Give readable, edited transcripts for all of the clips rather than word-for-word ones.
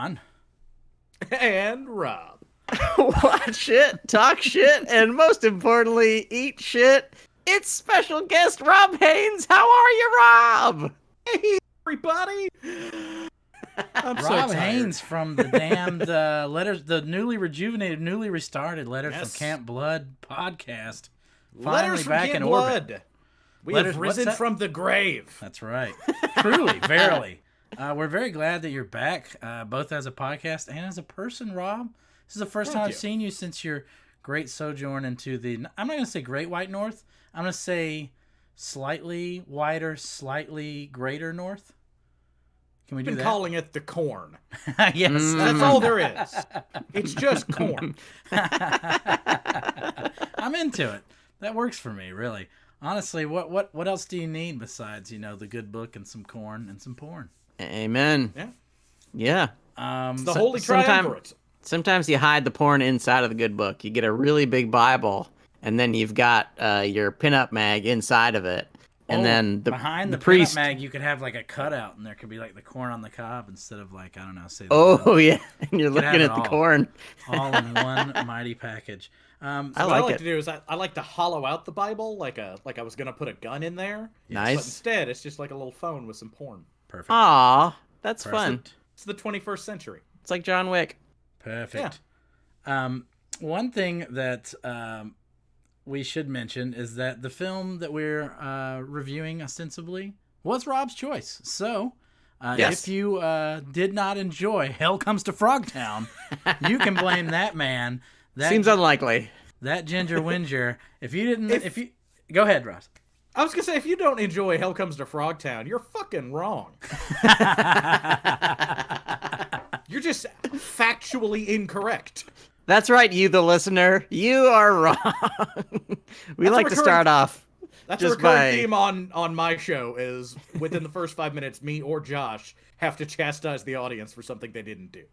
John. And Rob. Watch shit, talk shit, and most importantly, eat shit. It's special guest Rob Haynes. How are you, Rob? Hey, everybody. I'm so Rob tired. Haynes from the damned letters, the newly rejuvenated, newly restarted Letters from Camp Blood podcast. Finally Letters from back Camp in Blood. orbit. We Letters- have what's risen that? from the grave. That's right. Truly, verily. We're very glad that you're back, both as a podcast and as a person, Rob. This is the first time I've seen you since your great sojourn into the, I'm not going to say Great White North. I'm going to say slightly wider, slightly greater North. Can we do Been that? calling it the corn. Yes. That's all there is. It's just corn. I'm into it. That works for me, really. Honestly, what else do you need besides, the good book and some corn and some porn? Amen. Yeah. Yeah. The holy triumvirate. Sometimes you hide the porn inside of the good book. You get a really big Bible, and then you've got your pinup mag inside of it. And then behind the priest pinup mag, you could have like a cutout, and there could be like the corn on the cob instead of like, I don't know, say. Oh yeah, and you're could looking have at it the all. corn. All in one mighty package. What I like to do is I like to hollow out the Bible like I was gonna put a gun in there. Nice. But instead, it's just like a little phone with some porn. Perfect. Aw, that's fun. It's the 21st century. It's like John Wick. Perfect. One thing that we should mention is that the film that we're reviewing ostensibly was Rob's choice. So, Yes. if you did not enjoy Hell Comes to Frogtown, you can blame that man. That, Seems unlikely. that ginger whinger. If you didn't, if you go ahead, Ross. I was gonna say, if you don't enjoy Hell Comes to Frogtown, you're fucking wrong. You're just factually incorrect. That's right, you the listener. You are wrong. We That's like to start off. That's just a recurring by... theme on my show is within the first 5 minutes, me or Josh have to chastise the audience for something they didn't do.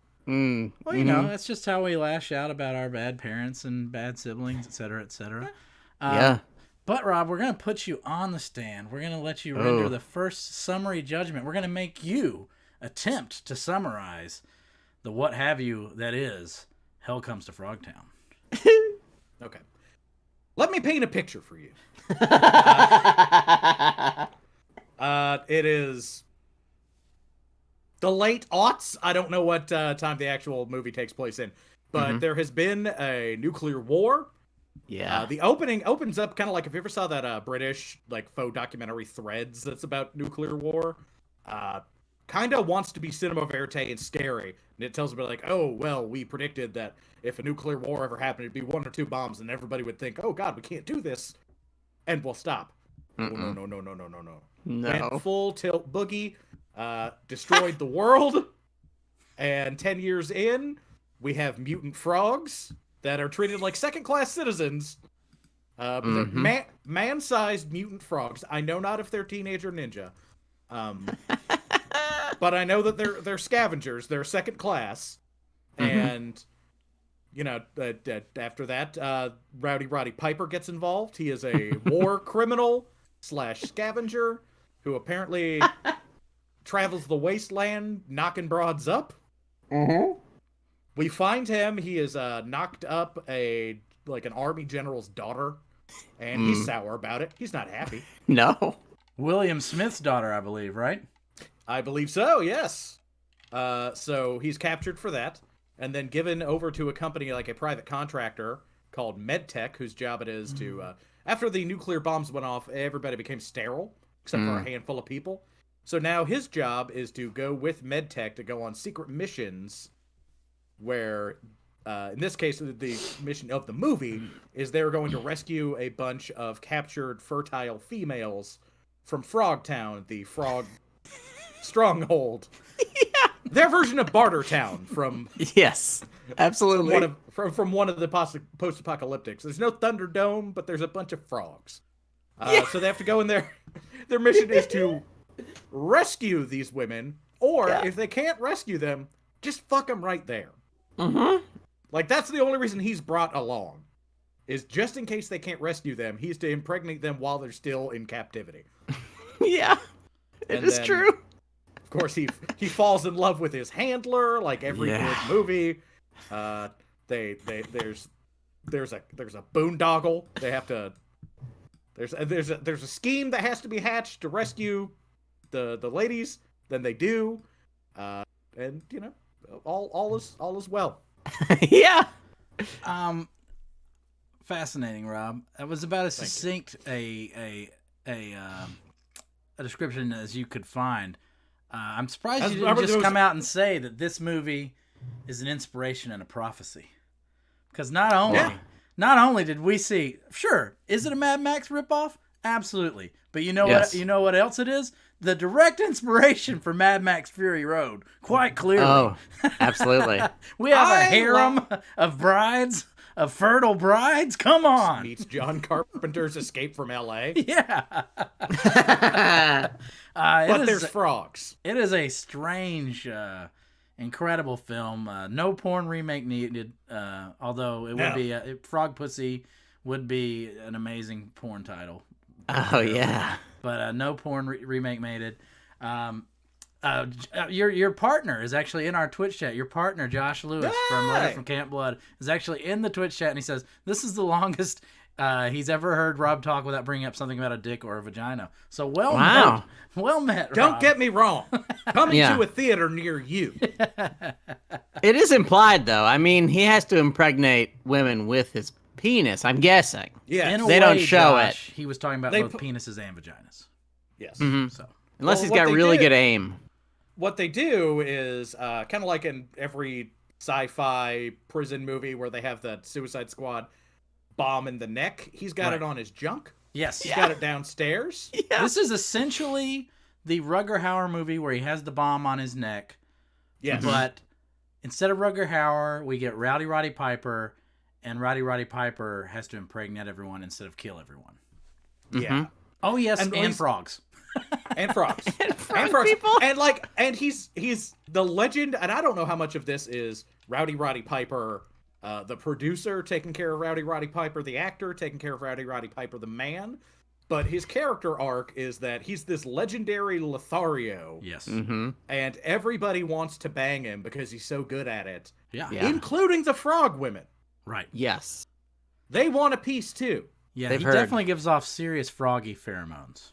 Well, that's just how we lash out about our bad parents and bad siblings, et cetera, et cetera. Yeah. But, Rob, we're going to put you on the stand. We're going to let you render the first summary judgment. We're going to make you attempt to summarize the what have you that is Hell Comes to Frogtown. Okay. Let me paint a picture for you. It is the late aughts. I don't know what time the actual movie takes place in, but there has been a nuclear war. Yeah. The opening opens up kind of like, if you ever saw that British like faux documentary Threads that's about nuclear war, kind of wants to be cinema verite and scary, and it tells me like, oh well, we predicted that if a nuclear war ever happened, it'd be 1 or 2 bombs, and everybody would think, oh god, we can't do this, and we'll stop. Oh, no. Went full tilt boogie, destroyed the world, and 10 years in, we have mutant frogs that are treated like second-class citizens. Man-sized mutant frogs. I know not if they're teenage or ninja. But I know that they're scavengers. They're second class. And, after that, Roddy Piper gets involved. He is a war criminal / scavenger who apparently travels the wasteland knocking broads up. We find him. He is knocked up an army general's daughter, and he's sour about it. He's not happy. No. William Smith's daughter, I believe, right? I believe so, yes. So he's captured for that, and then given over to a company like a private contractor called MedTech, whose job it is to, after the nuclear bombs went off, everybody became sterile, except for a handful of people. So now his job is to go with MedTech to go on secret missions where, in this case, the mission of the movie is they're going to rescue a bunch of captured fertile females from Frogtown, the frog stronghold. Yeah. Their version of Bartertown from Yes, absolutely. from one of the post-apocalyptics. There's no Thunderdome, but there's a bunch of frogs. So they have to go in there. Their mission is to rescue these women, or if they can't rescue them, just fuck them right there. Like, that's the only reason he's brought along, is just in case they can't rescue them, he's to impregnate them while they're still in captivity. Yeah, it is true. Of course, he falls in love with his handler, like every good movie. There's a boondoggle. They have to. There's a scheme that has to be hatched to rescue the ladies. Then they do, and you know, all is well. Yeah. Fascinating, Rob. That was about as succinct a description as you could find. I'm surprised you didn't just come out and say that this movie is an inspiration and a prophecy. Because not only did we see, sure, is it a Mad Max ripoff? Absolutely. But you know what else it is? The direct inspiration for Mad Max Fury Road, quite clearly. Oh, absolutely. We have a harem of brides, of fertile brides. Come on. Meets John Carpenter's Escape from L.A. Yeah. But there's frogs. It is a strange, incredible film. No porn remake needed, although it would be Frog Pussy would be an amazing porn title. Oh, yeah. But no porn remake made it. Your partner is actually in our Twitch chat. Your partner, Josh Lewis from Letter from Camp Blood, is actually in the Twitch chat, and he says, this is the longest he's ever heard Rob talk without bringing up something about a dick or a vagina. So well met, Rob. Don't get me wrong. Coming to a theater near you. It is implied, though. I mean, he has to impregnate women with his penis, I'm guessing. Yeah, they don't show it. He was talking about both penises and vaginas. Yes. Mm-hmm. So unless he's got really good aim. What they do is kind of like in every sci-fi prison movie where they have the Suicide Squad bomb in the neck. He's got it on his junk. Yes. He's got it downstairs. Yeah. This is essentially the Rutger Hauer movie where he has the bomb on his neck. Yes. But instead of Rutger Hauer, we get Roddy Piper, and Roddy Piper has to impregnate everyone instead of kill everyone. Yeah. Oh, yes, and frogs. And frogs. and frogs. People. And he's the legend, and I don't know how much of this is Roddy Piper, the producer taking care of Roddy Piper, the actor taking care of Roddy Piper, the man. But his character arc is that he's this legendary Lothario. Yes. Mm-hmm. And everybody wants to bang him because he's so good at it. Yeah. Including the frog women. Right. Yes. They want a piece too. Yeah, They've he heard. definitely gives off serious froggy pheromones.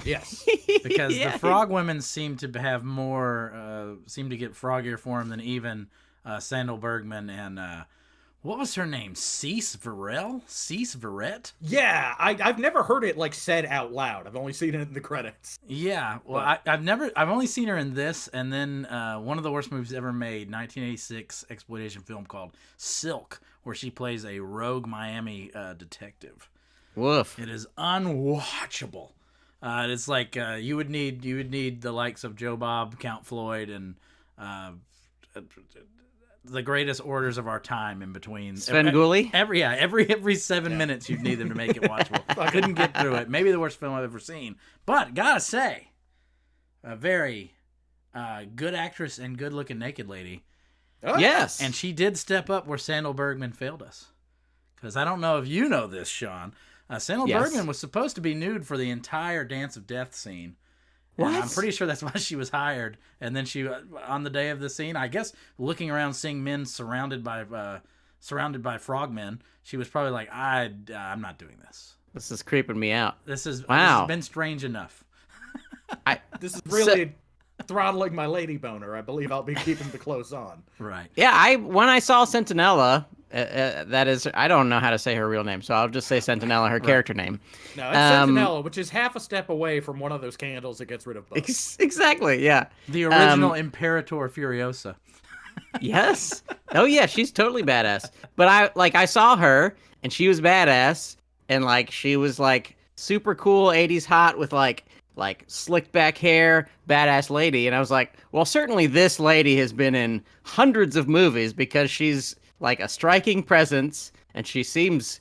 Yes. Because the frog women seem to have more, seem to get froggier for him than even Sandal Bergman and, what was her name? Cease Verrett? Yeah, I've never heard it said out loud. I've only seen it in the credits. Yeah, well, I've only seen her in this, and then one of the worst movies ever made, 1986 exploitation film called Silk, where she plays a rogue Miami detective. Woof. It is unwatchable. It's like you would need the likes of Joe Bob, Count Floyd, and the greatest orders of our time in between. Svengoolie? Every 7 minutes you'd need them to make it watchable. Couldn't get through it. Maybe the worst film I've ever seen. But gotta say, a very good actress and good looking naked lady. Oh, yes. And she did step up where Sandal Bergman failed us. Because I don't know if you know this, Sean. Sandal Bergman was supposed to be nude for the entire Dance of Death scene. What? I'm pretty sure that's why she was hired. And then she, on the day of the scene, I guess, looking around, seeing men surrounded by frogmen, she was probably like, I'm not doing this. This is creeping me out. This has been strange enough. This is really throttling my lady boner. I believe I'll be keeping the clothes on. Right. Yeah, when I saw Sentinella, that is, I don't know how to say her real name, so I'll just say Sentinella, her character name. No, it's Sentinella, which is half a step away from one of those candles that gets rid of bugs. Exactly, yeah. The original Imperator Furiosa. Yes. Oh yeah, she's totally badass. But I saw her, and she was badass, and she was super cool 80s hot with like slick back hair, badass lady, and I was like, well, certainly this lady has been in hundreds of movies because she's a striking presence and she seems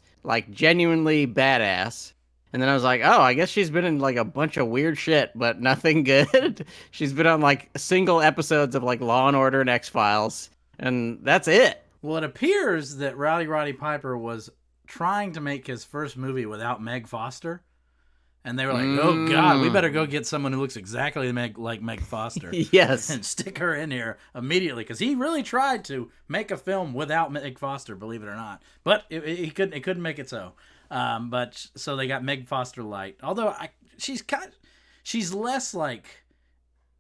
genuinely badass. And then I was like, oh, I guess she's been in a bunch of weird shit, but nothing good. She's been on single episodes of Law and Order and X-Files, and that's it. Well, it appears that Roddy Piper was trying to make his first movie without Meg Foster. And they were like, oh, God, we better go get someone who looks exactly like Meg Foster. Yes. And stick her in here immediately. Because he really tried to make a film without Meg Foster, believe it or not. But it couldn't make it so. But so they got Meg Foster light. Although she's less like,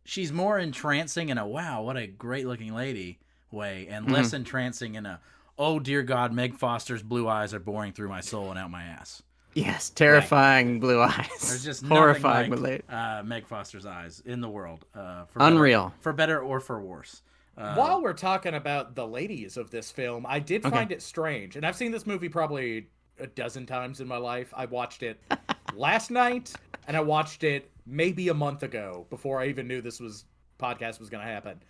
she's more entrancing in a, wow, what a great looking lady way. And less entrancing in a, oh, dear God, Meg Foster's blue eyes are boring through my soul and out my ass. Yes, terrifying blue eyes. There's just horrifying nothing like Meg Foster's eyes in the world. Unreal. For better or for worse. While we're talking about the ladies of this film, I did find it strange. And I've seen this movie probably a dozen times in my life. I watched it last night, and I watched it maybe a month ago before I even knew this podcast was going to happen.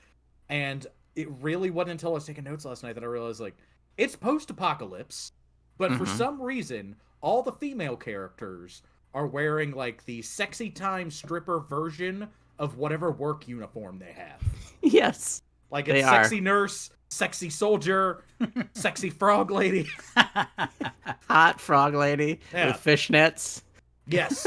And it really wasn't until I was taking notes last night that I realized, like, it's post-apocalypse, but for some reason, all the female characters are wearing, like, the sexy time stripper version of whatever work uniform they have. Yes. Like, it's sexy nurse, sexy soldier, sexy frog lady. Hot frog lady with fishnets. Yes.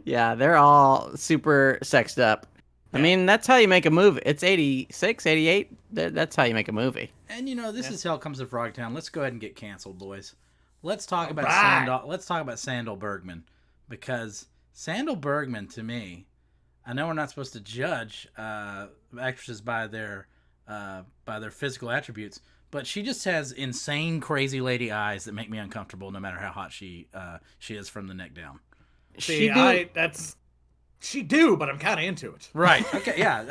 Yeah, they're all super sexed up. Yeah. I mean, that's how you make a movie. It's 86, 88. That's how you make a movie. And, this is Hell Comes to Frogtown. Let's go ahead and get canceled, boys. Let's talk about Let's talk about Sandal Bergman, because Sandal Bergman, to me, I know we're not supposed to judge actresses by their physical attributes, but she just has insane, crazy lady eyes that make me uncomfortable, no matter how hot she is from the neck down. She do, but I'm kind of into it. Right. Okay. Yeah.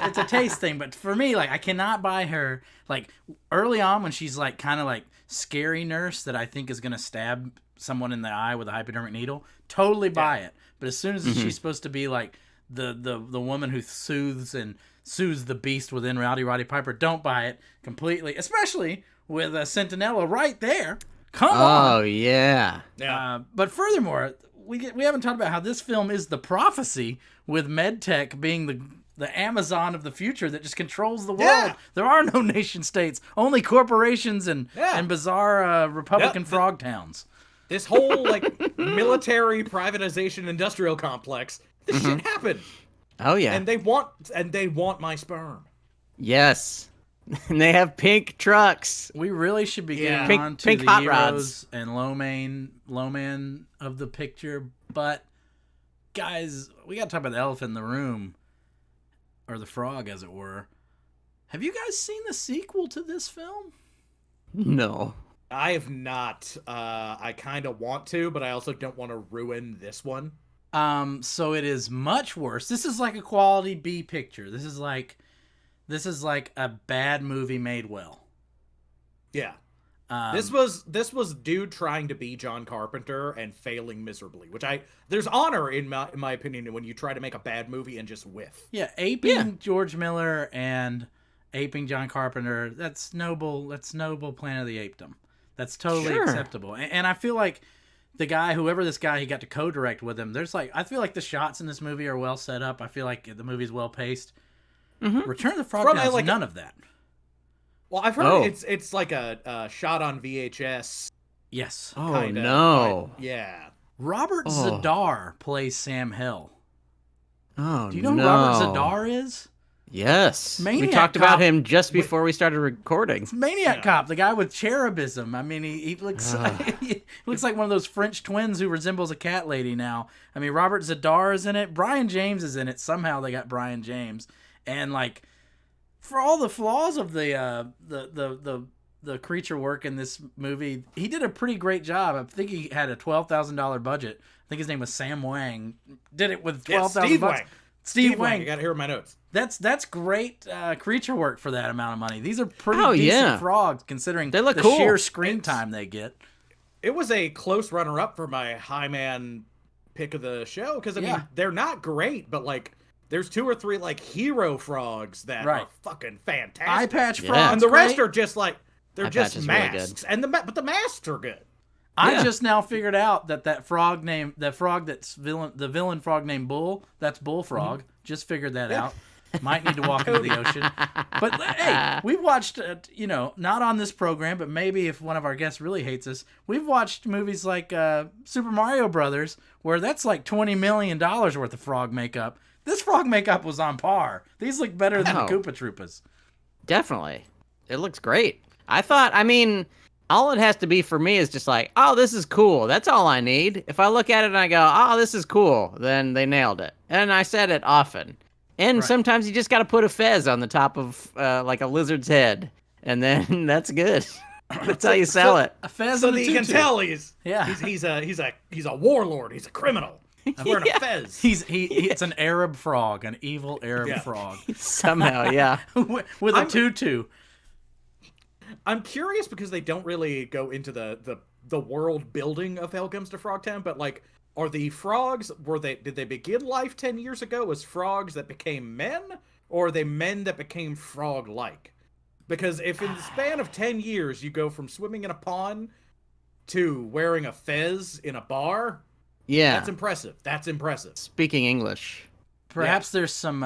It's a taste thing, but for me, like, I cannot buy her. Like, early on when she's like kind of like scary nurse that I think is gonna stab someone in the eye with a hypodermic needle, totally buy it. But as soon as she's supposed to be like the woman who soothes the beast within Roddy Piper, don't buy it completely. Especially with a Centinela right there. Come on. Oh yeah. But furthermore, we haven't talked about how this film is the prophecy, with MedTech being the Amazon of the future that just controls the world. Yeah. There are no nation states, only corporations and bizarre Republican frog towns. This whole like military privatization industrial complex, this shit happened. Oh yeah. And they want my sperm. Yes. And they have pink trucks. We really should be getting on to the hot heroes rods. And low man of the picture. But, guys, we got to talk about the elephant in the room. Or the frog, as it were. Have you guys seen the sequel to this film? No. I have not. I kind of want to, but I also don't want to ruin this one. So it is much worse. This is like a quality B picture. This is like a bad movie made well. Yeah. This was dude trying to be John Carpenter and failing miserably, which there's honor in my opinion when you try to make a bad movie and just whiff. Yeah, aping George Miller and aping John Carpenter, that's noble. That's noble Planet of the Apedom. That's totally acceptable. And I feel like whoever this guy he got to co-direct with him, I feel like the shots in this movie are well set up. I feel like the movie's well paced. Return of the Frog has none of that. Well, I've heard it's like a shot on VHS. Yes. Oh, no. Yeah. Robert Zadar plays Sam Hill. Oh, do you know who Robert Zadar is? Yes. Maniac we talked Cop. about him just before we started recording. It's Maniac Cop, the guy with cherubism. I mean, he looks he looks like one of those French twins who resembles a cat lady now. I mean, Robert Zadar is in it. Brian James is in it. Somehow they got Brian James. And, like, for all the flaws of the creature work in this movie, he did a pretty great job. I think he had a $12,000 budget. I think his name was Sam Wang. Did it with $12,000. Steve Wang. I got to hear my notes. That's great creature work for that amount of money. These are pretty decent frogs considering they look the cool. sheer screen time they get. It was a close runner-up for my high man pick of the show because, I mean, they're not great, but, like, there's 2 or 3 like hero frogs that are fucking fantastic. Eye patch frogs, and the rest are just like Eye just masks, really but the masks are good. I just now figured out that frog that's the villain frog named Bull. That's Bullfrog. Just figured that out. Might need to walk into the ocean. But hey, we've watched, not on this program, but maybe if one of our guests really hates us, we've watched movies like Super Mario Brothers, where that's like $20 million worth of frog makeup. This frog makeup was on par. These look better than the Koopa Troopas. Definitely. It looks great. All it has to be for me is just like, oh, this is cool. That's all I need. If I look at it and I go, oh, this is cool, then they nailed it. And I said it often. And sometimes you just got to put a fez on the top of like a lizard's head, and then that's good. That's how you sell it. A fez so and a that you tutu. can tell he's a warlord. He's a criminal. He's wearing a fez. It's an Arab frog, an evil Arab frog. Somehow, yeah. With a tutu. I'm curious because they don't really go into the world building of Hell Comes to Frogtown, but like, are the frogs, did they begin life 10 years ago as frogs that became men, or are they men that became frog-like? Because if in the span of 10 years you go from swimming in a pond to wearing a fez in a bar, that's impressive. That's impressive. Speaking English. Perhaps there's some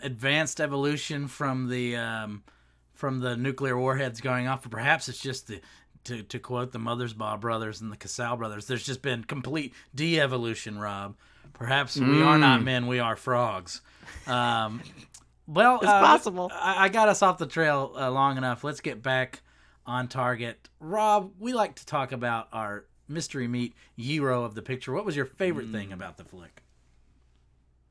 advanced evolution from the nuclear warheads going off, or perhaps it's just to quote the Mothersbaugh brothers and the Casal brothers, there's just been complete de-evolution, Rob. Perhaps we are not men, we are frogs. Well, it's possible. I got us off the trail long enough. Let's get back on target. Rob, we like to talk about our mystery meat hero of the picture. What was your favorite thing about the flick?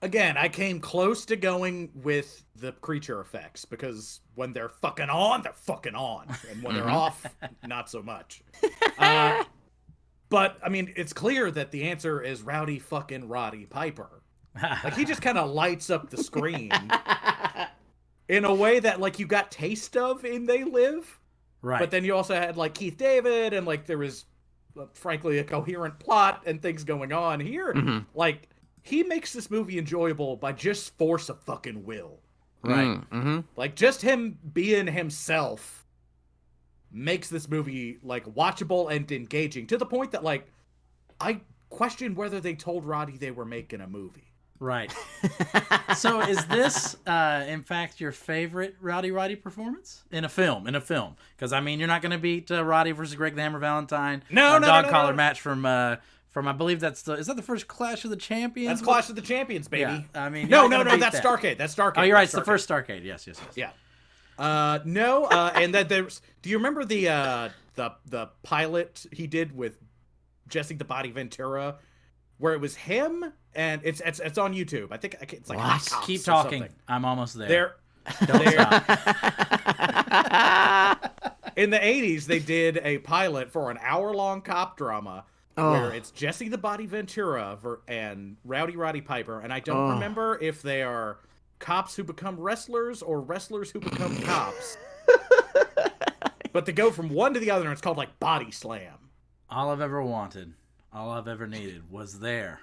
Again, I came close to going with the creature effects, because when they're fucking on, they're fucking on. And when they're off, not so much. But, I mean, it's clear that the answer is Rowdy fucking Roddy Piper. Like, he just kind of lights up the screen in a way that, like, you got taste of in They Live. Right. But then you also had, like, Keith David, and, like, there was, frankly, a coherent plot and things going on here. Like, he makes this movie enjoyable by just force of fucking will. Right. Like, just him being himself makes this movie, like, watchable and engaging, to the point that, like, I question whether they told Roddy they were making a movie. Right. So is this, in fact, your favorite Rowdy performance? In a film. Because, I mean, you're not going to beat Roddy versus Greg the Hammer Valentine. No. Dog collar match from I believe is that the first Clash of the Champions? That's Clash of the Champions, baby. Yeah, I mean, no, that's Starrcade. That's Starrcade. Oh, you're right. It's the first Starrcade. Yes. Yeah. And that there's. Do you remember the pilot he did with Jesse the Body Ventura, where it was him and it's on YouTube. I think it's like Hot Cops Keep talking. I'm almost there. Don't stop. In the 80s, they did a pilot for an hour-long cop drama. Where it's Jesse the Body Ventura and Roddy Piper, and I don't remember if they are cops who become wrestlers or wrestlers who become cops. But they go from one to the other, and it's called, like, Body Slam. All I've ever wanted, all I've ever needed was there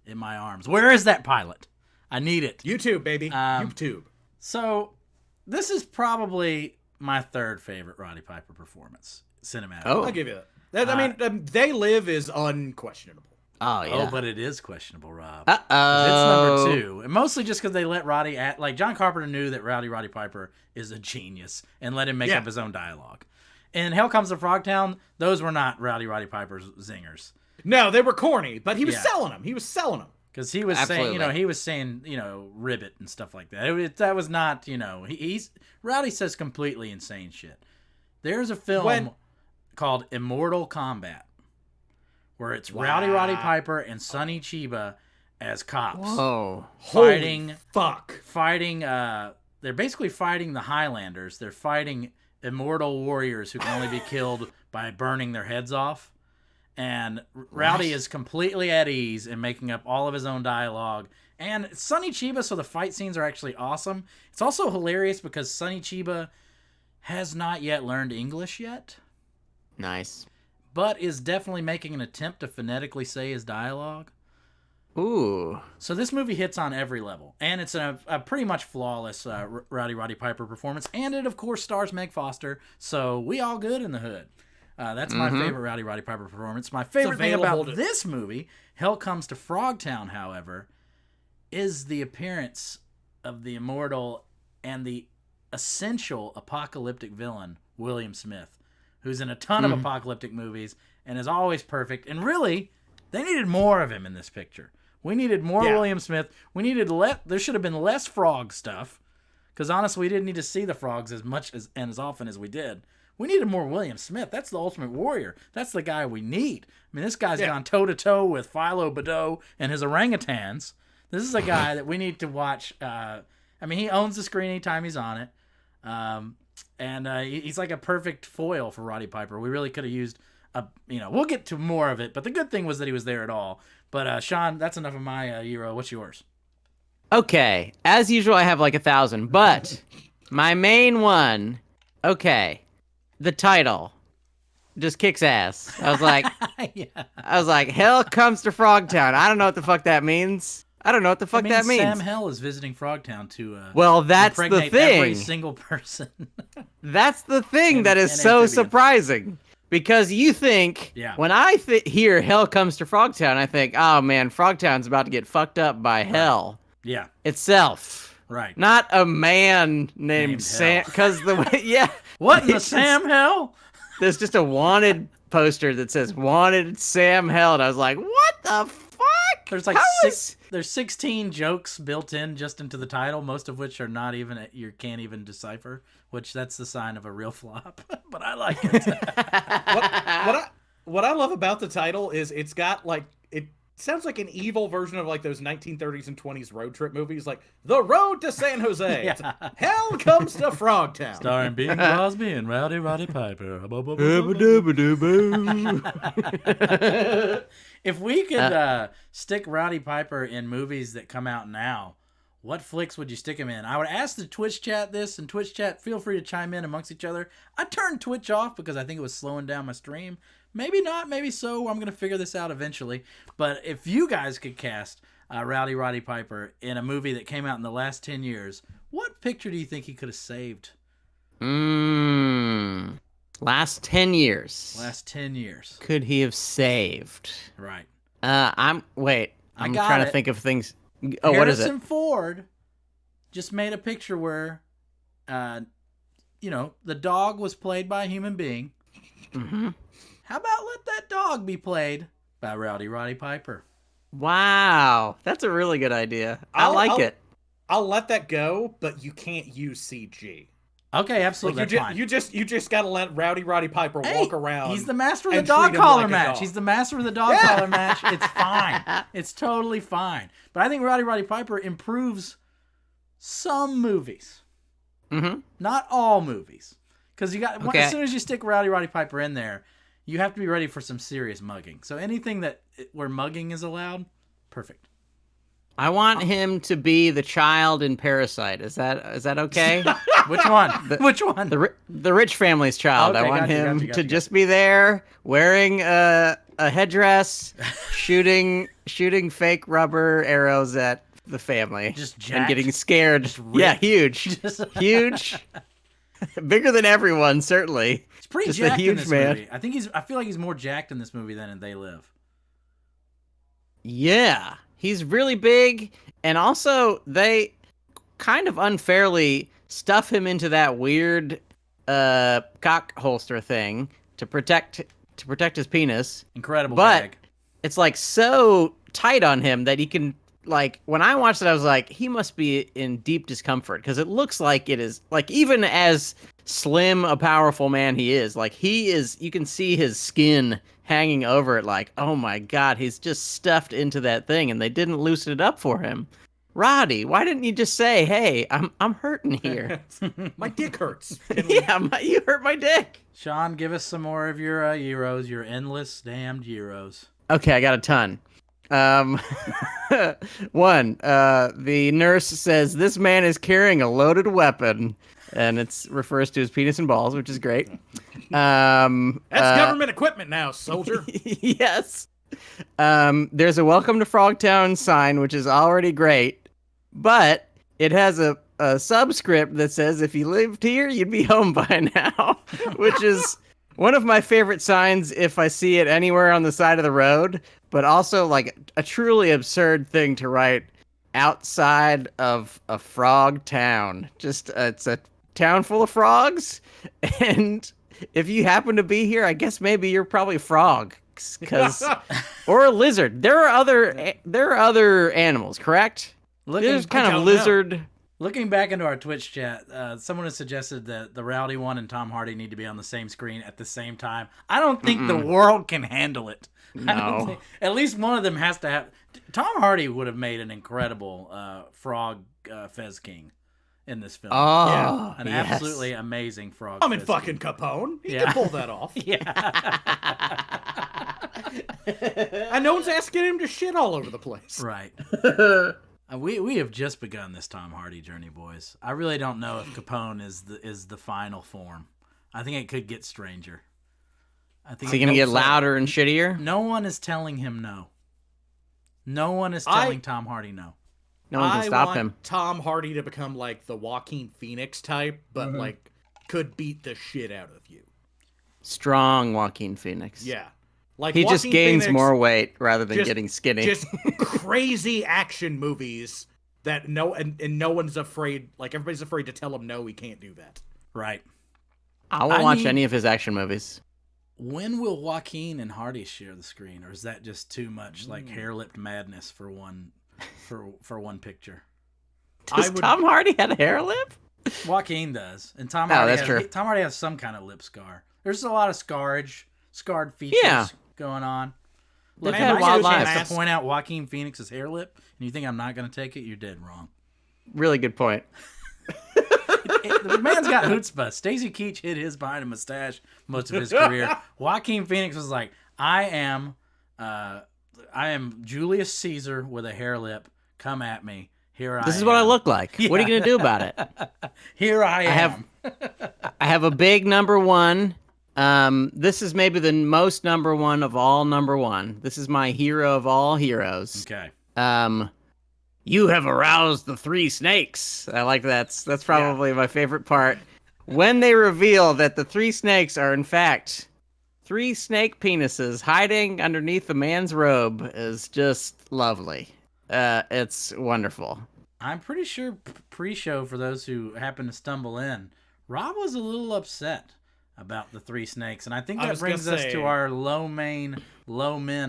in my arms. Where is that pilot? I need it. YouTube, baby. YouTube. So, this is probably my third favorite Roddy Piper performance, cinematic. I'll give you that. I mean, They Live is unquestionable. Oh, yeah. Oh, but it is questionable, Rob. It's number 2. And mostly just because they let Roddy act. Like, John Carpenter knew that Roddy Piper is a genius and let him make up his own dialogue. And Hell Comes to Frogtown, those were not Roddy Piper's zingers. No, they were corny, but he was selling them. Because he was saying, ribbit and stuff like that. That was not, Rowdy says completely insane shit. There's a film called Immortal Combat, where it's Roddy Piper and Sonny Chiba as cops. Whoa. Fighting. They're basically fighting the Highlanders. They're fighting immortal warriors who can only be killed by burning their heads off. And Rowdy is completely at ease and making up all of his own dialogue. And Sonny Chiba, so the fight scenes are actually awesome. It's also hilarious because Sonny Chiba has not yet learned English yet. Nice. But is definitely making an attempt to phonetically say his dialogue. Ooh. So this movie hits on every level. And it's a pretty much flawless Roddy Piper performance. And it, of course, stars Meg Foster. So we all good in the hood. That's my favorite Roddy Piper performance. My favorite thing about this movie, Hell Comes to Frogtown, however, is the appearance of the immortal and the essential apocalyptic villain, William Smith, who's in a ton of apocalyptic movies and is always perfect. And really, they needed more of him in this picture. We needed more William Smith. We needed there should have been less frog stuff, because honestly, we didn't need to see the frogs as much and as often as we did. We needed more William Smith. That's the ultimate warrior. That's the guy we need. I mean, this guy's gone toe-to-toe with Philo Badeau and his orangutans. This is a guy that we need to watch. I mean, he owns the screen anytime he's on it. And he's like a perfect foil for Roddy Piper. We really could have used we'll get to more of it, but the good thing was that he was there at all. But Sean, that's enough of my hero. What's yours? Okay. As usual, I have like 1,000, but my main one, the title just kicks ass. I was like, Hell Comes to Frogtown. I don't know what the fuck that means. That means Sam Hell is visiting Frogtown to that's the thing. Every single person. That's the thing that is so surprising. Because you think, when I hear Hell Comes to Frogtown, I think, oh man, Frogtown's about to get fucked up by hell itself. Right. Not a man named Sam. Because what in the Sam Hell? There's just a wanted poster that says "Wanted Sam Hell," and I was like, "What the fuck?" There's like there's 16 jokes built in just into the title, most of which are not even you can't even decipher. Which that's the sign of a real flop. But I like it. what I love about the title is it's got like it sounds like an evil version of like those 1930s and 20s road trip movies, like The Road to San Jose. Hell Comes to Frogtown. Starring Bing Crosby and Roddy Piper. If we could stick Roddy Piper in movies that come out now, what flicks would you stick him in? I would ask the Twitch chat this, and Twitch chat, feel free to chime in amongst each other. I turned Twitch off because I think it was slowing down my stream. Maybe not, maybe so. I'm going to figure this out eventually. But if you guys could cast Roddy Piper in a movie that came out in the last 10 years, what picture do you think he could have saved? Last 10 years. Last 10 years. Could he have saved? Right. I'm trying to think of things. Oh, Harrison what is it? Ford just made a picture where, the dog was played by a human being. Mm-hmm. How about let that dog be played by Roddy Piper? Wow, that's a really good idea. I like it. I'll let that go, but you can't use CG. Okay, absolutely. Like that's fine. You just gotta let Roddy Piper walk around. He's the master of the dog collar match. He's the master of the dog collar match. It's fine. It's totally fine. But I think Roddy Piper improves some movies. Mm-hmm. Not all movies. Because as soon as you stick Roddy Piper in there, you have to be ready for some serious mugging. So anything where mugging is allowed, perfect. I want him to be the child in Parasite. Is that okay? Which one? Which one? The rich family's child. Okay, I want him to just be there, wearing a headdress, shooting fake rubber arrows at the family, just jacked, and getting scared. Yeah, huge, huge, bigger than everyone. Certainly, he's pretty just jacked a huge in this man. movie. I feel like he's more jacked in this movie than in They Live. Yeah. He's really big, and also they kind of unfairly stuff him into that weird cock holster thing to protect his penis. Incredible but gag. It's like so tight on him that he can, like, when I watched it, I was like, he must be in deep discomfort, because it looks like it is, like, even as slim a powerful man he is, like, you can see his skin hanging over it, like, oh my god, he's just stuffed into that thing, and they didn't loosen it up for him. Roddy, why didn't you just say, hey, I'm hurting here? My dick hurts. You hurt my dick. Sean, give us some more of your heroes, your endless damned heroes. Okay, I got a ton. One, the nurse says, this man is carrying a loaded weapon, and it refers to his penis and balls, which is great. That's government equipment now, soldier. Yes. There's a Welcome to Frogtown sign, which is already great, but it has a subscript that says, if you lived here, you'd be home by now, which is one of my favorite signs if I see it anywhere on the side of the road, but also like a truly absurd thing to write outside of a frog town. Just it's a town full of frogs, and if you happen to be here, I guess maybe you're probably a frog, or a lizard. There are other animals, correct? There's kind of lizard. Know. Looking back into our Twitch chat, someone has suggested that the Rowdy One and Tom Hardy need to be on the same screen at the same time. I don't think the world can handle it. No. At least one of them has to have. Tom Hardy would have made an incredible frog Fez King in this film. Oh, yeah, an absolutely amazing frog. I'm in fucking Capone. He can pull that off. Yeah. And no one's asking him to shit all over the place. Right. We have just begun this Tom Hardy journey, boys. I really don't know if Capone is the final form. I think it could get stranger. I think is he going to get louder and shittier? No one is telling him no. No one is telling Tom Hardy no. No one can stop him. Tom Hardy to become like the Joaquin Phoenix type, but like could beat the shit out of you. Strong Joaquin Phoenix. Yeah. Like he Joaquin just gains Phoenix, more weight rather than getting skinny. Just crazy action movies that no one's afraid. Like everybody's afraid to tell him no, he can't do that. Right. I won't watch any of his action movies. When will Joaquin and Hardy share the screen, or is that just too much like hair-lipped madness for one picture? Does Tom Hardy have a hair lip? Joaquin does, and Tom Hardy. True. Tom Hardy has some kind of lip scar. There's a lot of scarred features going on. Look, if I have to point out Joaquin Phoenix's hair lip, and you think I'm not going to take it, you're dead wrong. Really good point. The man's got chutzpah. Stacy Keach hid his behind a mustache most of his career. Joaquin Phoenix was like, I am Julius Caesar with a hair lip. Come at me. Here I am. This is what I look like. Yeah. What are you going to do about it? Here I am. I have a big number one. This is maybe the most number one of all number one. This is my hero of all heroes. Okay. You have aroused the three snakes. I like that. That's probably my favorite part. When they reveal that the three snakes are in fact three snake penises hiding underneath the man's robe is just lovely. It's wonderful. I'm pretty sure pre-show, for those who happen to stumble in, Rob was a little upset about the three snakes, and I think that brings us to our low men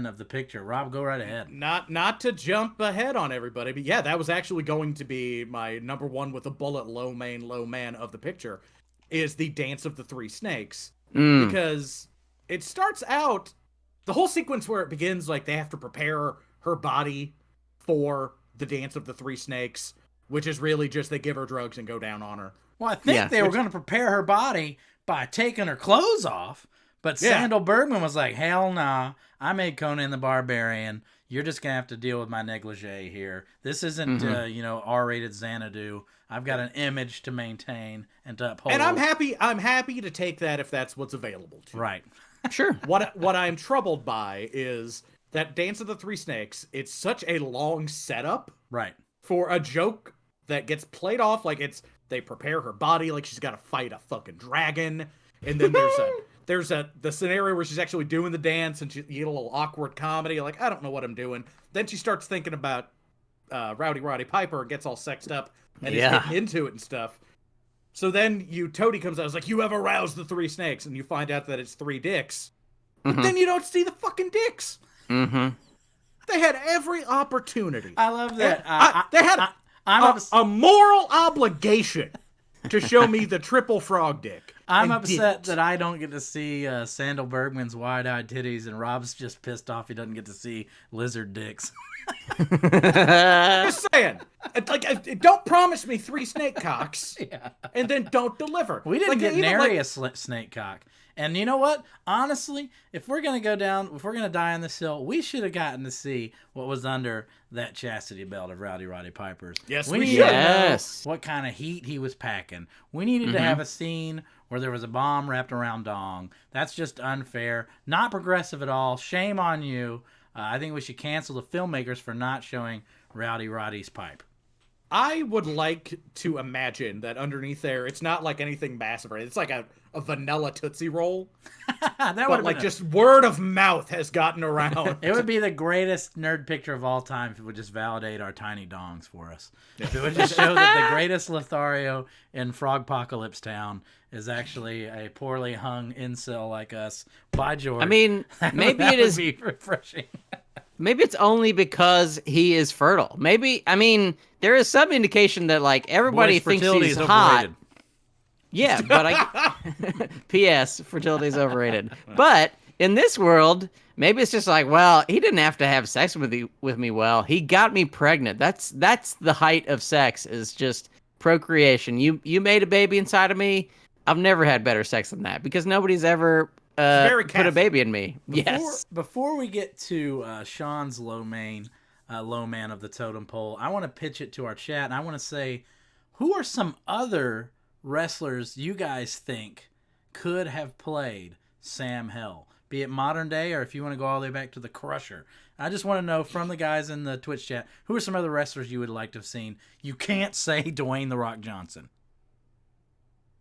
of the picture. Rob, go right ahead. Not to jump ahead on everybody, but yeah, that was actually going to be my number one with a bullet low man of the picture, is the dance of the three snakes. Because it starts out, the whole sequence where it begins, like they have to prepare her body for the dance of the three snakes, which is really just they give her drugs and go down on her. Well, I think they were going to prepare her body by taking her clothes off, but Sandal Bergman was like, hell nah, I made Conan the Barbarian. You're just going to have to deal with my negligee here. This isn't, R-rated Xanadu. I've got an image to maintain and to uphold. And I'm happy to take that if that's what's available to me. Right. Sure. What I'm troubled by is that Dance of the Three Snakes, it's such a long setup. Right. For a joke that gets played off like they prepare her body like she's got to fight a fucking dragon, and then there's the scenario where she's actually doing the dance and you get a little awkward comedy like I don't know what I'm doing. Then she starts thinking about Roddy Piper and gets all sexed up and is getting into it and stuff. So then Toady comes out, it's like, you have aroused the three snakes, and you find out that it's three dicks. But then you don't see the fucking dicks. They had every opportunity. I love that. They had a moral obligation to show me the triple frog dick. I'm upset that I don't get to see Sandal Bergman's wide-eyed titties, and Rob's just pissed off he doesn't get to see lizard dicks. Just saying. Don't promise me three snake cocks, and then don't deliver. We didn't get nary a snake cock. And you know what? Honestly, if we're going to die on this hill, we should have gotten to see what was under that chastity belt of Roddy Piper's. Yes, we needed to know what kind of heat he was packing. We needed to have a scene where there was a bomb wrapped around Dong. That's just unfair. Not progressive at all. Shame on you. I think we should cancel the filmmakers for not showing Roddy's pipe. I would like to imagine that underneath there, it's not like anything massive. Right? It's like a vanilla Tootsie Roll. That But would like just word of mouth has gotten around. It would be the greatest nerd picture of all time if it would just validate our tiny dongs for us. If it would just show that the greatest Lothario in Frogpocalypse Town is actually a poorly hung incel like us. By George. I mean, maybe that it would is be refreshing. Maybe it's only because he is fertile. Maybe, I mean, there is some indication that like everybody Boys, thinks fertility he's is hot. overrated. Yeah, but P.S. fertility is overrated. But in this world, maybe it's just like, well, he didn't have to have sex with me. Well, he got me pregnant. That's the height of sex, is just procreation. You made a baby inside of me. I've never had better sex than that, because nobody's ever put a baby in me. Before we get to Sean's low man of the totem pole, I want to pitch it to our chat, and I want to say, who are some other wrestlers you guys think could have played Sam Hell? Be it modern day, or if you want to go all the way back to the Crusher. I just want to know from the guys in the Twitch chat, who are some other wrestlers you would like to have seen? You can't say Dwayne "The Rock" Johnson.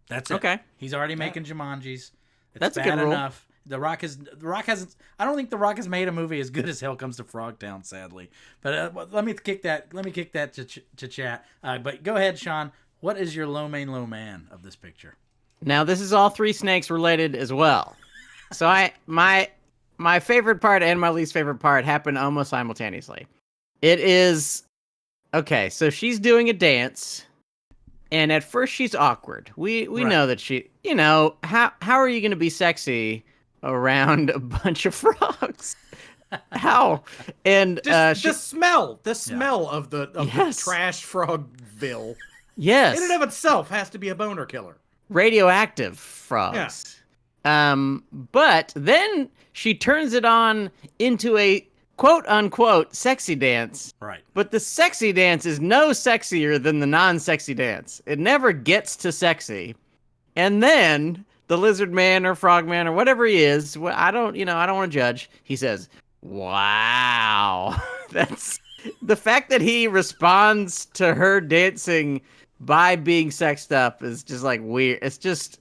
That's it. Okay. He's already making Jumanjis. It's That's a bad good rule. enough. The Rock hasn't. I don't think The Rock has made a movie as good as Hell Comes to Frogtown, sadly. But let me kick that to chat. But go ahead, Sean. What is your low man of this picture? Now, this is all Three Snakes related as well. So my favorite part and my least favorite part happened almost simultaneously. It is, okay, so she's doing a dance, and at first she's awkward. We Right. know that she, how are you going to be sexy around a bunch of frogs? How? And Just the smell of the Yes. trash Frogville. yes, In and of itself has to be a boner killer. radioactive frogs. But then she turns it on into a quote unquote sexy dance. Right. But the sexy dance is no sexier than the non-sexy dance. It never gets to sexy. And then the lizard man or frog man or whatever he is, I don't want to judge. He says, "Wow." That's the fact that he responds to her dancing by being sexed up is just like weird. It's just,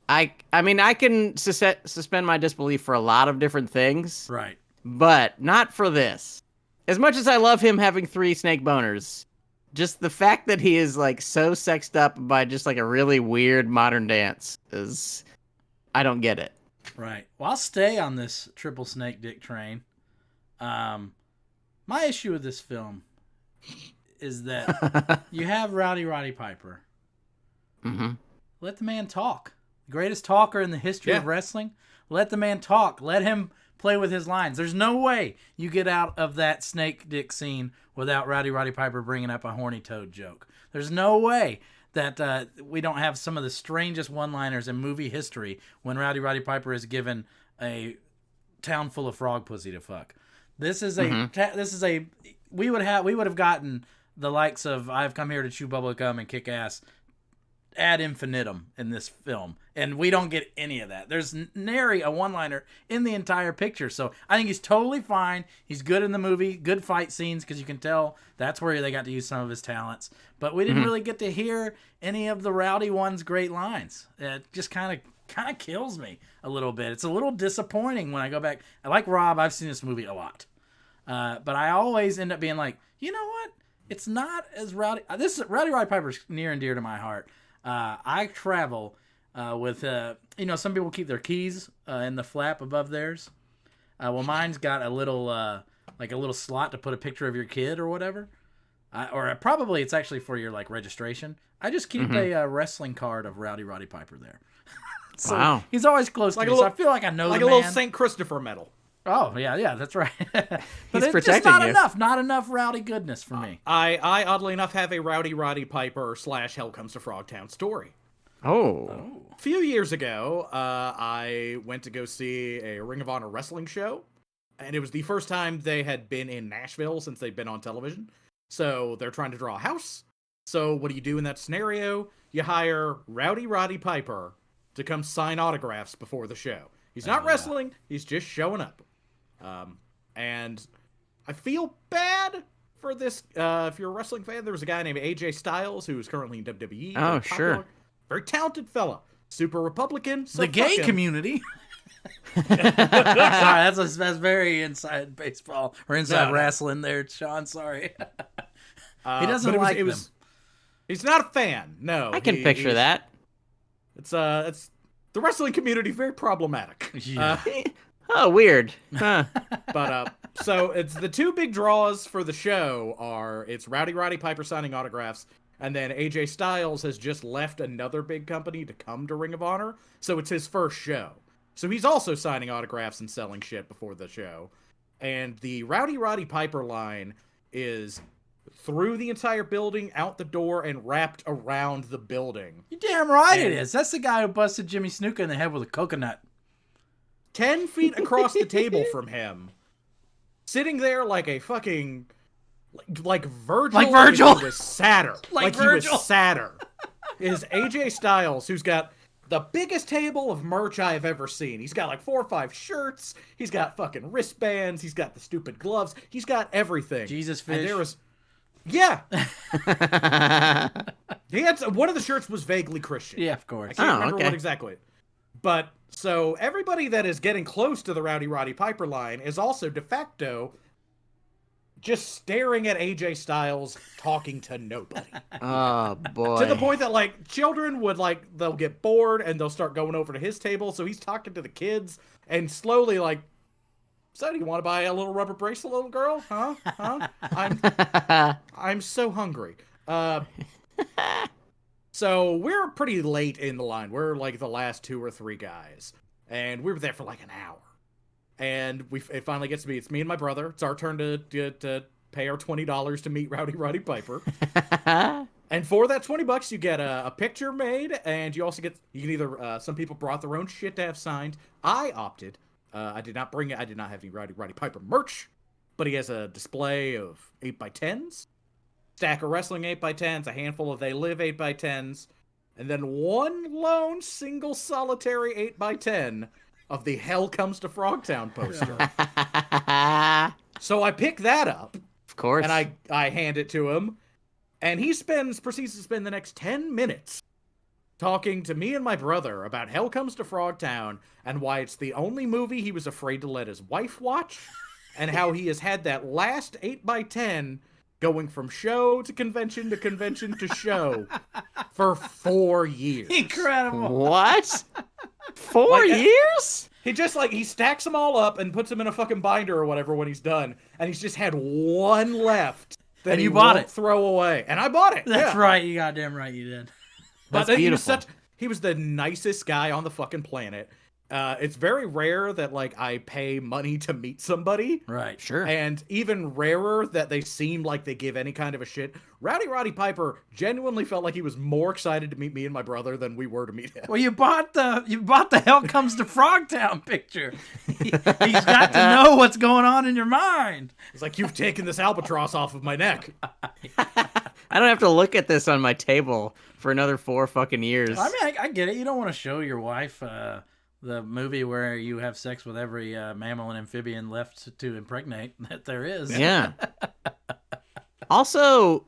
I mean, I can suspend my disbelief for a lot of different things, Right. but not for this. As much as I love him having 3 snake boners, just the fact that he is like so sexed up by just like a really weird modern dance is, I don't get it. Right. Well, I'll stay on this triple snake dick train. My issue with this film is that you have Roddy Piper. Mm-hmm. Let the man talk. The greatest talker in the history of wrestling. Let the man talk. Let him play with his lines. There's no way you get out of that snake dick scene without Roddy Piper bringing up a horny toad joke. There's no way that we don't have some of the strangest one-liners in movie history when Roddy Piper is given a town full of frog pussy to fuck. This is we would have gotten the likes of "I've come here to chew bubble gum and kick ass" ad infinitum in this film, and we don't get any of that. There's nary a one-liner in the entire picture, so I think he's totally fine. He's good in the movie, good fight scenes, because you can tell that's where they got to use some of his talents, but we didn't really get to hear any of the Rowdy One's great lines. It just kind of kills me a little bit. It's a little disappointing when I go back. I like Rob, I've seen this movie a lot, but I always end up being like, you know what, it's not as Rowdy. Roddy Piper's near and dear to my heart. I travel with, some people keep their keys in the flap above theirs. Well, mine's got a little slot to put a picture of your kid or whatever. Or probably it's actually for your like registration. I just keep a wrestling card of Roddy Piper there. So wow. He's always close to me, so I feel like I know like the a man. little St. Christopher medal. Oh, yeah, that's right. But He's it's just protecting not you. enough. Not enough rowdy goodness for me. I oddly enough have a Roddy Piper / Hell Comes to Frogtown story. Oh. A few years ago, I went to go see a Ring of Honor wrestling show, and it was the first time they had been in Nashville since they'd been on television. So they're trying to draw a house. So what do you do in that scenario? You hire Roddy Piper to come sign autographs before the show. He's not wrestling, he's just showing up. And I feel bad for this. If you're a wrestling fan, there was a guy named AJ Styles who is currently in WWE. Oh, sure. Very talented fella. Super Republican. So the gay community. Sorry, that's very inside baseball or inside wrestling there, Sean. Sorry. He doesn't like them. He's not a fan. No. I can picture that. It's the wrestling community very problematic. Yeah. Oh, weird. Huh. But so it's the two big draws for the show are it's Roddy Piper signing autographs, and then AJ Styles has just left another big company to come to Ring of Honor, so it's his first show. So he's also signing autographs and selling shit before the show. And the Roddy Piper line is through the entire building, out the door, and wrapped around the building. You're damn right it is. That's the guy who busted Jimmy Snuka in the head with a coconut. 10 feet across the table from him, sitting there like a fucking... Like Virgil. Like Virgil. He was sadder. Like Virgil. He was sadder. Is AJ Styles, who's got the biggest table of merch I have ever seen. He's got like 4 or 5 shirts. He's got fucking wristbands. He's got the stupid gloves. He's got everything. Jesus fish. And there was... Yeah. He had one of the shirts was vaguely Christian. Yeah, of course. I can't remember what exactly. But so everybody that is getting close to the Roddy Piper line is also de facto just staring at AJ Styles talking to nobody. Oh, boy. To the point that, like, children would, like, they'll get bored and they'll start going over to his table. So he's talking to the kids and slowly, like, so do you want to buy a little rubber bracelet, little girl? Huh? I'm so hungry. So we're pretty late in the line. We're, like, the last 2 or 3 guys. And we were there for, like, an hour. And it finally gets to be, it's me and my brother. It's our turn to pay our $20 to meet Roddy Piper. And for that $20, you get a picture made, and you also you can either, some people brought their own shit to have signed. I opted. I did not bring it. I did not have any Roddy Piper merch, but he has a display of 8x10s, stack of wrestling 8x10s, a handful of They Live 8x10s, and then one lone single solitary 8x10 of the Hell Comes to Frogtown poster. So I pick that up. Of course. And I hand it to him. And he proceeds to spend the next 10 minutes talking to me and my brother about Hell Comes to Frogtown and why it's the only movie he was afraid to let his wife watch, and how he has had that last 8x10 going from show to convention to show for 4 years. Incredible. What? 4 years? He just, like, he stacks them all up and puts them in a fucking binder or whatever when he's done, and he's just had one left that and he you bought won't it. throw away. And I bought it. That's right. You goddamn right you did. That's but beautiful. He was the nicest guy on the fucking planet. It's very rare that, like, I pay money to meet somebody. Right. Sure. And even rarer that they seem like they give any kind of a shit. Roddy Piper genuinely felt like he was more excited to meet me and my brother than we were to meet him. Well, you bought the Hell Comes to Frogtown picture. He's got to know what's going on in your mind. It's like, you've taken this albatross off of my neck. I don't have to look at this on my table for another 4 fucking years. I mean, I get it. You don't want to show your wife the movie where you have sex with every mammal and amphibian left to impregnate that there is. Yeah. Also,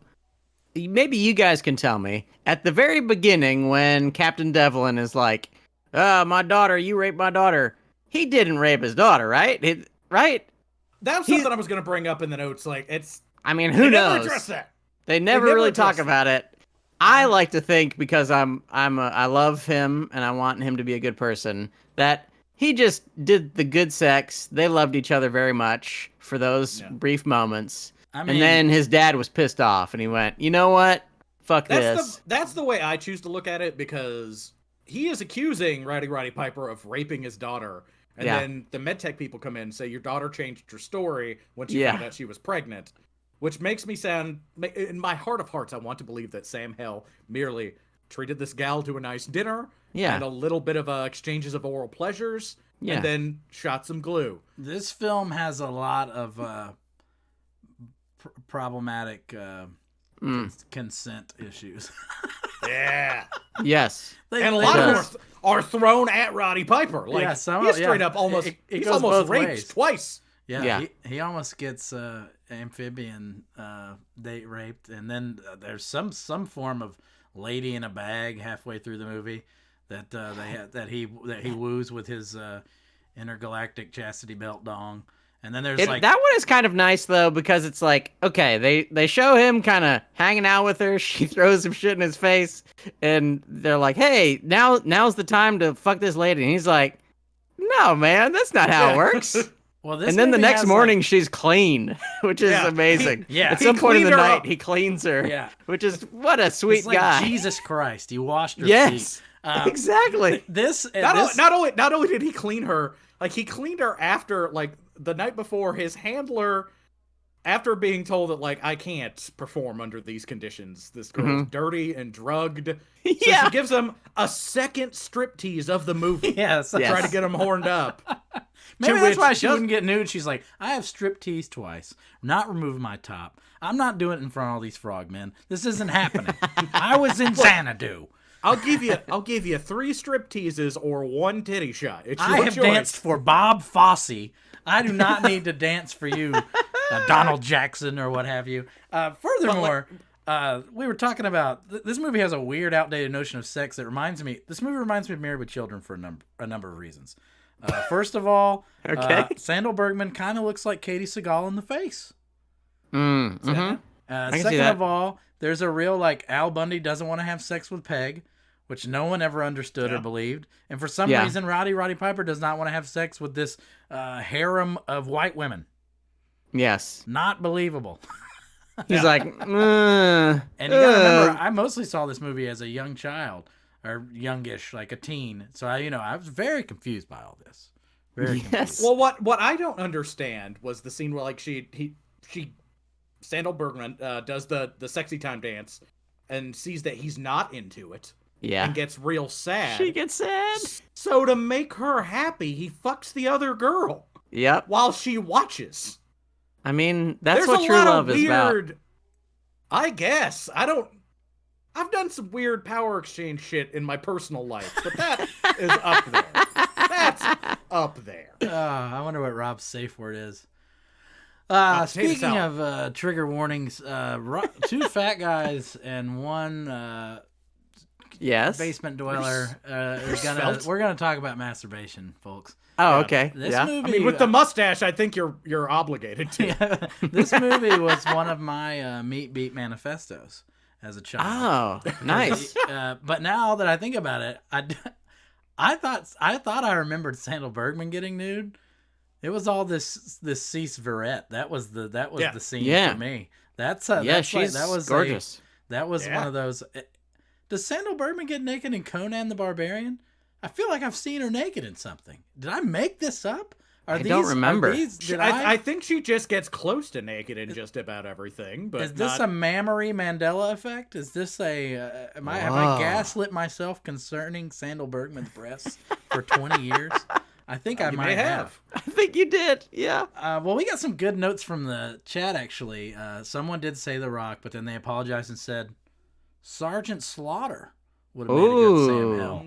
maybe you guys can tell me, at the very beginning when Captain Devlin is like, my daughter, you raped my daughter. He didn't rape his daughter, right? Right? That was something I was going to bring up in the notes. Like, I mean, who knows? Never address that. They never really talk about it. I like to think, because I love him and I want him to be a good person, that he just did the good sex. They loved each other very much for those brief moments. I mean, and then his dad was pissed off and he went, you know what? Fuck this. That's the way I choose to look at it, because he is accusing Roddy Piper of raping his daughter. And then the MedTech people come in and say, your daughter changed her story when she found out she was pregnant. Which makes me sound, in my heart of hearts, I want to believe that Sam Hell merely treated this gal to a nice dinner, and a little bit of exchanges of oral pleasures, and then shot some glue. This film has a lot of problematic consent issues. Yeah. Yes. And a lot of them are thrown at Roddy Piper. Like, he's straight up almost, he's almost raped twice. Yeah. He almost gets amphibian date raped, and then there's some form of lady in a bag halfway through the movie that he woos with his intergalactic chastity belt dong. And then there's that one is kind of nice though, because it's like, okay, they show him kind of hanging out with her. She throws some shit in his face, and they're like, "Hey, now's the time to fuck this lady." And he's like, "No, man, that's not how it works." Well, this and then the movie next has, morning she's clean, which is amazing. At some point in the night, he cleans her. Yeah, which is what a sweet it's like guy. Jesus Christ, he washed her yes, feet. Exactly. Not only did he clean her, like he cleaned her after, like the night before, his handler, after being told that like I can't perform under these conditions, this girl's dirty and drugged. So she gives him a second striptease of the movie. Try to get him horned up. Maybe that's why she wouldn't get nude. She's like, I have striptease twice. I'm not removing my top. I'm not doing it in front of all these frogmen. This isn't happening. I was in Xanadu. I'll give you 3 stripteases or 1 titty shot. It's your I have choice. danced for Bob Fosse. I do not need to dance for you, Donald Jackson or what have you. Furthermore, we were talking about this movie has a weird, outdated notion of sex that reminds me. This movie reminds me of Married with Children for a number of reasons. First of all, Sandal Bergman kind of looks like Katie Seagal in the face. Second of all, there's a real like Al Bundy doesn't want to have sex with Peg, which no one ever understood or believed. And for some reason, Roddy Piper does not want to have sex with this harem of white women. Yes. Not believable. He's like, and you gotta remember, I mostly saw this movie as a young child, or youngish, like a teen. So I was very confused by all this. Very confused. Well, what I don't understand was the scene where like she Sandal Bergman does the sexy time dance and sees that he's not into it. Yeah. And gets real sad. She gets sad. So to make her happy, he fucks the other girl. Yep. While she watches. I mean, that's what true love is about. I guess. I've done some weird power exchange shit in my personal life, but that is up there. That's up there. I wonder what Rob's safe word is. Speaking of trigger warnings, 2 fat guys and 1 basement dweller we're gonna talk about masturbation, folks. Oh, okay. This movie, I mean, with the mustache, I think you're obligated to. This movie was one of my meat beat manifestos as a child. Oh, nice. But now that I think about it, I thought I remembered Sandal Bergman getting nude. It was all this Cease Verrett. That was the scene for me. That's gorgeous. That was one of those. Does Sandal Bergman get naked in Conan the Barbarian? I feel like I've seen her naked in something. Did I make this up? I don't remember. I think she just gets close to naked in just about everything. But is this a mammary Mandela effect? Is this have I gaslit myself concerning Sandal Bergman's breasts for 20 years? I think I might have. I think you did. Yeah. Well, we got some good notes from the chat actually. Someone did say The Rock, but then they apologized and said Sergeant Slaughter would have made a good Sam Hill.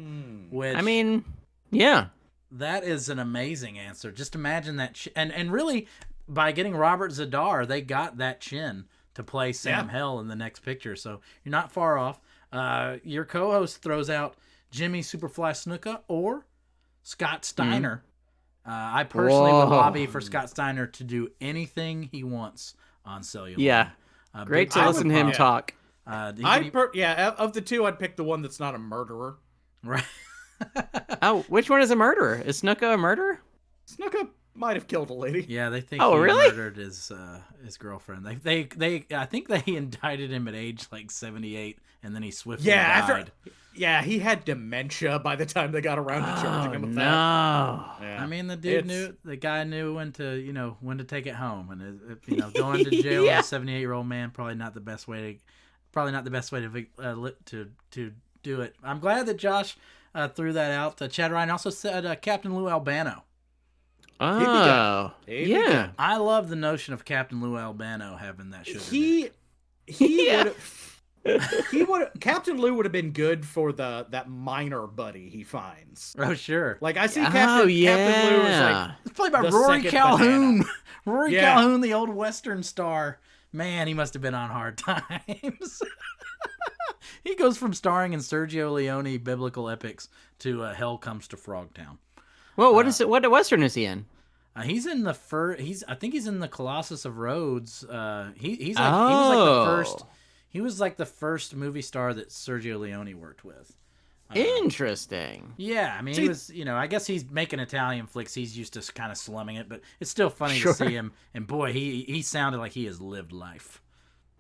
Which, I mean, yeah. That is an amazing answer. Just imagine that. And really, by getting Robert Zadar, they got that chin to play Sam Hill in the next picture. So you're not far off. Your co-host throws out Jimmy Superfly Snuka or Scott Steiner. I personally would lobby for Scott Steiner to do anything he wants on Celluloid. Yeah. Great to listen to him talk. Of the 2, I'd pick the one that's not a murderer. Right. Oh, which one is a murderer? Is Snuka a murderer? Snuka might have killed a lady. Yeah, they think he murdered his girlfriend. They I think they indicted him at age like 78, and then he swiftly died. He had dementia by the time they got around to charging him with that. Yeah. I mean, the guy knew when to take it home, and going to jail as a 78-year-old man probably not the best way to do it. I'm glad that Josh threw that out. Chad Ryan also said Captain Lou Albano. Oh, yeah. I love the notion of Captain Lou Albano having that sugar. He would. Captain Lou would have been good for that minor buddy he finds. Oh, sure. Like I see Oh, Captain Lou is yeah. like It's played by the Rory second Calhoun. banana. Rory Yeah. Calhoun, the old Western star. Man, he must have been on hard times. He goes from starring in Sergio Leone biblical epics to Hell Comes to Frogtown. Well, what is it? What Western is he in? He's in the I think he's in the Colossus of Rhodes. He was like the first. He was like the first movie star that Sergio Leone worked with. Interesting. Yeah, I mean, he was, I guess he's making Italian flicks. He's used to kind of slumming it, but it's still funny to see him. And boy, he sounded like he has lived life.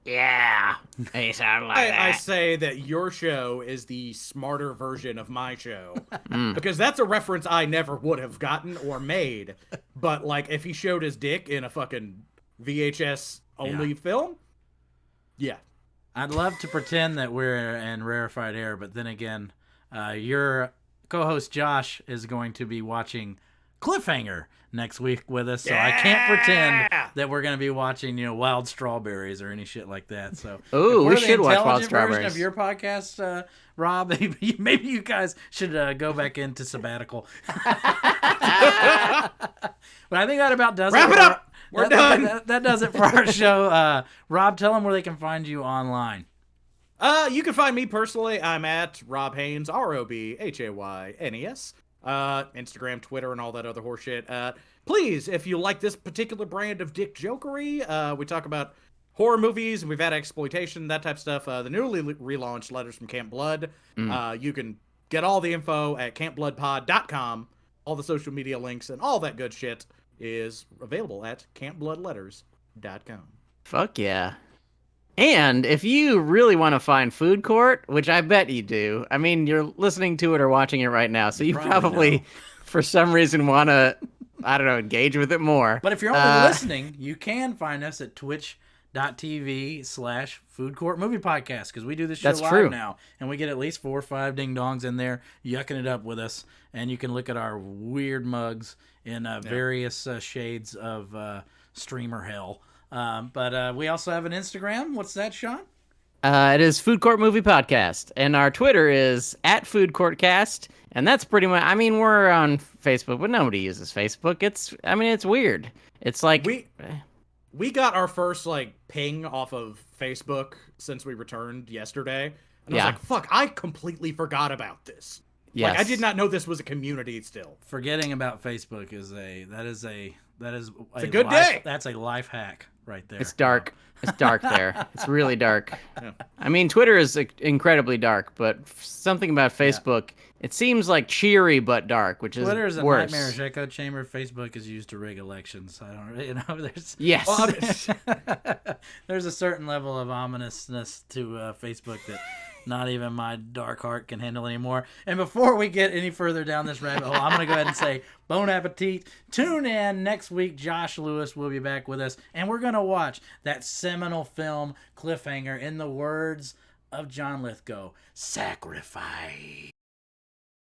Yeah, he sounded like that. I say that your show is the smarter version of my show because that's a reference I never would have gotten or made. But like, if he showed his dick in a fucking VHS only film, yeah, I'd love to pretend that we're in rarefied air, but then again, your co-host Josh is going to be watching Cliffhanger next week with us, so I can't pretend that we're going to be watching, Wild Strawberries or any shit like that. So, ooh, we should watch Wild version Strawberries. of your podcast, Rob, maybe you guys should go back into sabbatical. But I think that about does Wrap it up. We're done. That does it for our show. Rob, tell them where they can find you online. You can find me personally. I'm at Rob Haynes, ROBHAYNES. Instagram, Twitter, and all that other horseshit. Please, if you like this particular brand of dick jokery, we talk about horror movies, and we've had exploitation, that type of stuff. The newly relaunched Letters from Camp Blood. You can get all the info at campbloodpod.com. All the social media links and all that good shit is available at campbloodletters.com. Fuck yeah. And if you really want to find Food Court, which I bet you do, I mean, you're listening to it or watching it right now, so you probably for some reason, want to, I don't know, engage with it more. But if you're only listening, you can find us at twitch.tv/Food Court Movie Podcast, because we do this show live now, and we get at least 4 or 5 ding-dongs in there yucking it up with us, and you can look at our weird mugs in various shades of streamer hell. But we also have an Instagram. What's that, Sean? It is Food Court Movie Podcast, and our Twitter is @FoodCourtCast, and that's pretty much. I mean, we're on Facebook, but nobody uses Facebook. It's weird. It's like we got our first ping off of Facebook since we returned yesterday, and I was like, "Fuck! I completely forgot about this." Yes. I did not know this was a community still. Forgetting about Facebook is a good day. That's a life hack right there. It's dark. It's dark there. It's really dark. Yeah. I mean, Twitter is incredibly dark, but something about Facebook, it seems like cheery but dark, which is Twitter is a worse. nightmarish echo chamber. Facebook is used to rig elections. I don't, there's yes. There's a certain level of ominousness to Facebook that not even my dark heart can handle anymore. And before we get any further down this rabbit hole, I'm going to go ahead and say bon appetit. Tune in next week. Josh Lewis will be back with us, and we're going to watch that seminal film Cliffhanger, in the words of John Lithgow, Sacrifice.